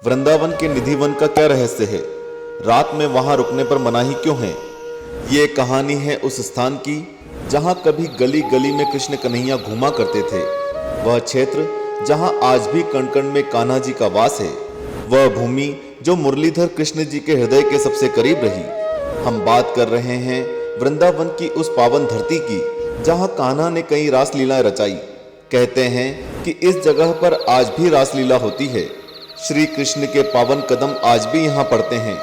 वृंदावन के निधि वन का क्या रहस्य है? रात में वहां रुकने पर मनाही क्यों है? ये कहानी है उस स्थान की जहां कभी गली गली में कृष्ण कन्हैया घूमा करते थे। वह क्षेत्र जहां आज भी कण कण में कान्हा जी का वास है। वह भूमि जो मुरलीधर कृष्ण जी के हृदय के सबसे करीब रही। हम बात कर रहे हैं वृंदावन की उस पावन धरती की जहां कान्हा ने कई रासलीलाएं रचाई। कहते हैं कि इस जगह पर आज भी रासलीला होती है। श्री कृष्ण के पावन कदम आज भी यहाँ पड़ते हैं।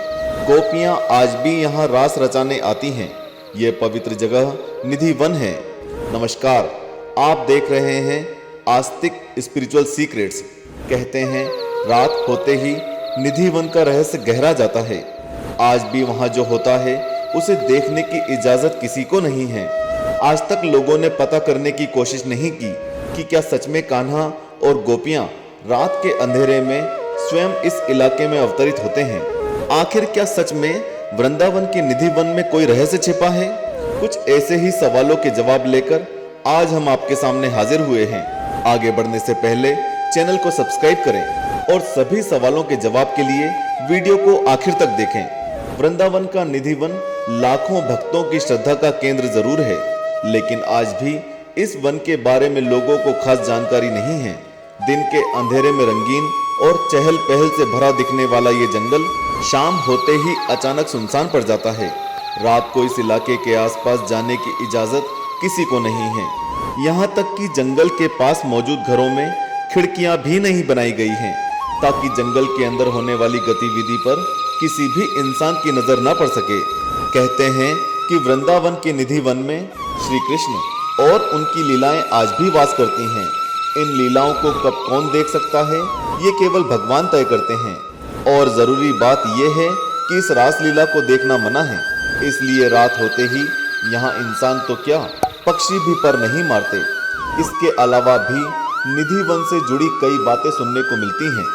गोपियां आज भी यहाँ रास रचाने आती हैं। ये पवित्र जगह निधि वन है। नमस्कार, आप देख रहे हैं आस्तिक स्पिरिचुअल सीक्रेट्स। कहते हैं रात होते ही निधि वन का रहस्य गहरा जाता है। आज भी वहाँ जो होता है उसे देखने की इजाजत किसी को नहीं है। आज तक लोगों ने पता करने की कोशिश नहीं की कि क्या सच में कान्हा और गोपियां रात के अंधेरे में स्वयं इस इलाके में अवतरित होते हैं। आखिर क्या सच में वृंदावन के निधि वन में कोई रहस्य छिपा है? कुछ ऐसे ही सवालों के जवाब लेकर आज हम आपके सामने हाजिर हुए हैं। आगे बढ़ने से पहले चैनल को सब्सक्राइब करें और सभी सवालों के जवाब के लिए वीडियो को आखिर तक देखें। वृंदावन का निधि वन लाखों भक्तों की श्रद्धा का केंद्र जरूर है, लेकिन आज भी इस वन के बारे में लोगों को खास जानकारी नहीं है। दिन के अंधेरे में रंगीन और चहल पहल से भरा दिखने वाला ये जंगल शाम होते ही अचानक सुनसान पड़ जाता है। रात को इस इलाके के आसपास जाने की इजाजत किसी को नहीं है। यहाँ तक कि जंगल के पास मौजूद घरों में खिड़कियां भी नहीं बनाई गई हैं, ताकि जंगल के अंदर होने वाली गतिविधि पर किसी भी इंसान की नजर न पड़ सके। कहते हैं कि वृंदावन के निधि वन में श्री कृष्ण और उनकी लीलाएं आज भी वास करती हैं। इन लीलाओं को कब कौन देख सकता है, ये केवल भगवान तय करते हैं। और जरूरी बात यह है कि इस रासलीला को देखना मना है, इसलिए रात होते ही यहाँ इंसान तो क्या, पक्षी भी पर नहीं मारते। इसके अलावा भी निधि वन से जुड़ी कई बातें सुनने को मिलती हैं,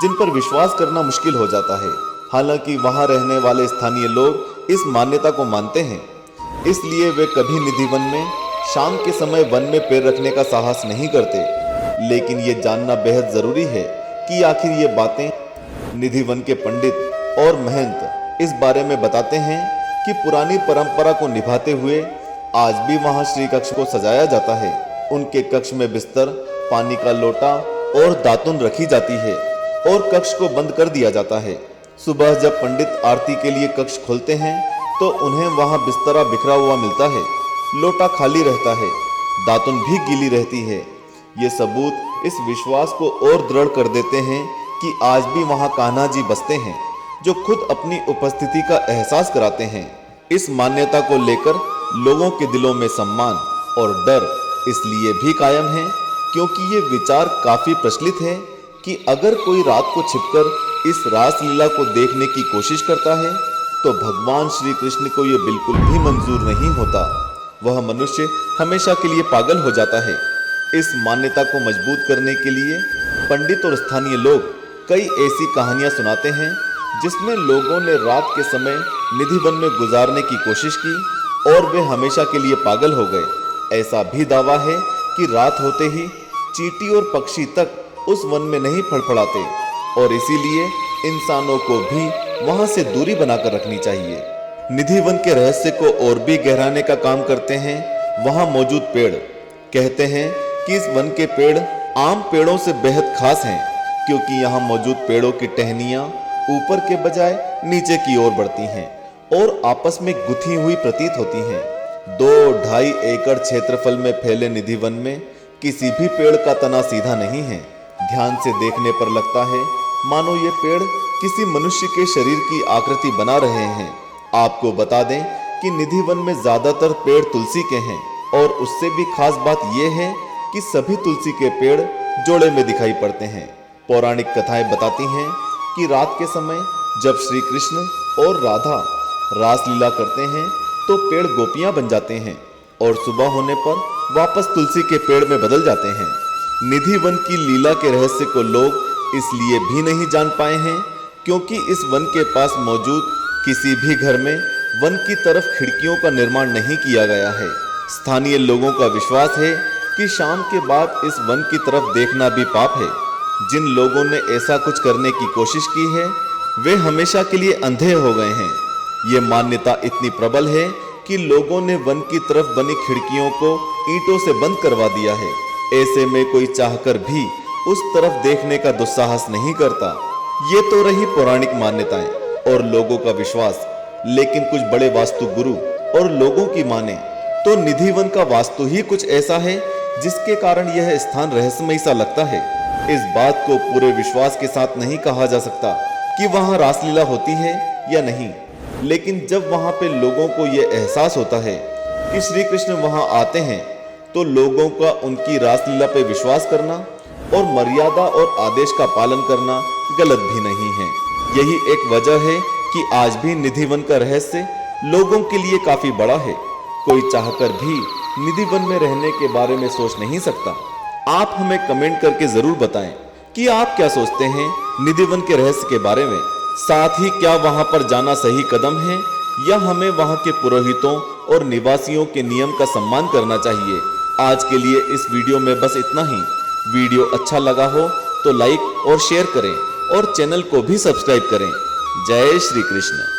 जिन पर विश्वास करना मुश्किल हो जाता है। हालांकि वहाँ रहने वाले स्थानीय लोग इस मान्यता को मानते हैं, इसलिए वे कभी निधि वन में शाम के समय वन में पैर रखने का साहस नहीं करते। लेकिन ये जानना बेहद जरूरी है कि आखिर ये बातें निधि वन के पंडित और महंत इस बारे में बताते हैं कि पुरानी परंपरा को निभाते हुए आज भी वहां श्री कक्ष को सजाया जाता है। उनके कक्ष में बिस्तर, पानी का लोटा और दातुन रखी जाती है और कक्ष को बंद कर दिया जाता है। सुबह जब पंडित आरती के लिए कक्ष खोलते हैं तो उन्हें वहां बिस्तरा बिखरा हुआ मिलता है, लोटा खाली रहता है, दातुन भी गीली रहती है। ये सबूत इस विश्वास को और दृढ़ कर देते हैं कि आज भी वहां कान्हा जी बसते हैं, जो खुद अपनी उपस्थिति का एहसास कराते हैं। इस मान्यता को लेकर लोगों के दिलों में सम्मान और डर इसलिए भी कायम है क्योंकि ये विचार काफी प्रचलित है कि अगर कोई रात को छिपकर इस रासलीला को देखने की कोशिश करता है तो भगवान श्री कृष्ण को यह बिल्कुल भी मंजूर नहीं होता। वह मनुष्य हमेशा के लिए पागल हो जाता है। इस मान्यता को मजबूत करने के लिए पंडित और स्थानीय लोग कई ऐसी कहानियां सुनाते हैं जिसमें लोगों ने रात के समय निधि वन में गुजारने की कोशिश की और वे हमेशा के लिए पागल हो गए। ऐसा भी दावा है कि रात होते ही चींटी और पक्षी तक उस वन में नहीं फड़फड़ाते और इसीलिए इंसानों को भी वहां से दूरी बनाकर रखनी चाहिए। निधि वन के रहस्य को और भी गहराने का काम करते हैं वहां मौजूद पेड़। कहते हैं कि इस वन के पेड़ आम पेड़ों से बेहद खास हैं, क्योंकि यहाँ मौजूद पेड़ों की टहनियाँ ऊपर के बजाय नीचे की ओर बढ़ती हैं और आपस में गुथी हुई प्रतीत होती हैं। 2-2.5 एकड़ क्षेत्रफल में फैले निधि वन में किसी भी पेड़ का तना सीधा नहीं है। ध्यान से देखने पर लगता है मानो ये पेड़ किसी मनुष्य के शरीर की आकृति बना रहे हैं। आपको बता दें कि निधि वन में ज्यादातर पेड़ तुलसी के हैं और उससे भी खास बात यह है कि सभी तुलसी के पेड़ जोड़े में दिखाई पड़ते हैं। पौराणिक कथाएं बताती हैं कि रात के समय जब श्री कृष्ण और राधा रासलीला करते हैं तो पेड़ गोपियां बन जाते हैं और सुबह होने पर वापस तुलसी के पेड़ में बदल जाते हैं। निधि वन की लीला के रहस्य को लोग इसलिए भी नहीं जान पाए हैं क्योंकि इस वन के पास मौजूद किसी भी घर में वन की तरफ खिड़कियों का निर्माण नहीं किया गया है। स्थानीय लोगों का विश्वास है कि शाम के बाद इस वन की तरफ देखना भी पाप है। जिन लोगों ने ऐसा कुछ करने की कोशिश की है वे हमेशा के लिए अंधे हो गए हैं। ये मान्यता इतनी प्रबल है कि लोगों ने वन की तरफ बनी खिड़कियों को ईंटों से बंद करवा दिया है। ऐसे में कोई चाहकर भी उस तरफ देखने का दुस्साहस नहीं करता। ये तो रही पौराणिक मान्यताएं और लोगों का विश्वास, लेकिन कुछ बड़े वास्तु गुरु और लोगों की माने तो निधि वन का वास्तु ही कुछ ऐसा है जिसके कारण यह स्थान रहस्यमय सा लगता है। इस बात को पूरे विश्वास के साथ नहीं कहा जा सकता कि वहां रासलीला होती है या नहीं, लेकिन जब वहां पे लोगों को यह एहसास होता है कि श्री कृष्ण वहां आते हैं तो लोगों का उनकी रासलीला पे विश्वास करना और मर्यादा और आदेश का पालन करना गलत भी नहीं है। यही एक वजह है कि आज भी निधि वन का रहस्य लोगों के लिए काफी बड़ा है। कोई चाहकर भी निधि वन में रहने के बारे में सोच नहीं सकता। आप हमें कमेंट करके जरूर बताएं कि आप क्या सोचते हैं निधि वन के रहस्य के बारे में। साथ ही क्या वहां पर जाना सही कदम है या हमें वहां के पुरोहितों और निवासियों के नियम का सम्मान करना चाहिए। आज के लिए इस वीडियो में बस इतना ही। वीडियो अच्छा लगा हो तो लाइक और शेयर करें और चैनल को भी सब्सक्राइब करें। जय श्री कृष्ण।